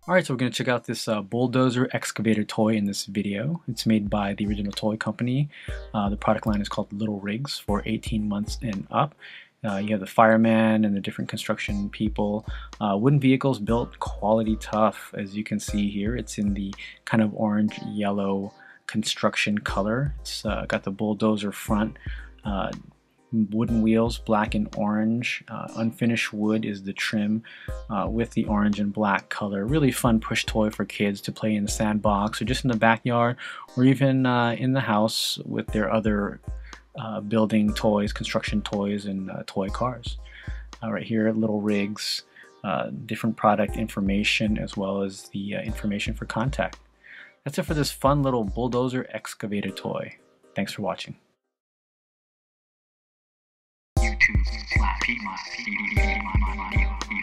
Alright, so we're going to check out this Bulldozer excavator toy in this video. It's made by the original toy company. The product line is called Little Rigs for 18 months and up. You have the fireman and the different construction people. Wooden vehicles built quality tough, as you can see here. It's in the kind of orange yellow construction color. It's got the bulldozer front. Wooden wheels, black and orange. Unfinished wood is the trim with the orange and black color. Really fun push toy for kids to play in the sandbox or just in the backyard, or even in the house with their other building toys, construction toys, and toy cars. Right here at Little Rigs, different product information as well as the information for contact. That's it for this fun little bulldozer excavator toy. Thanks for watching. YouTube/PeepMYSteelo.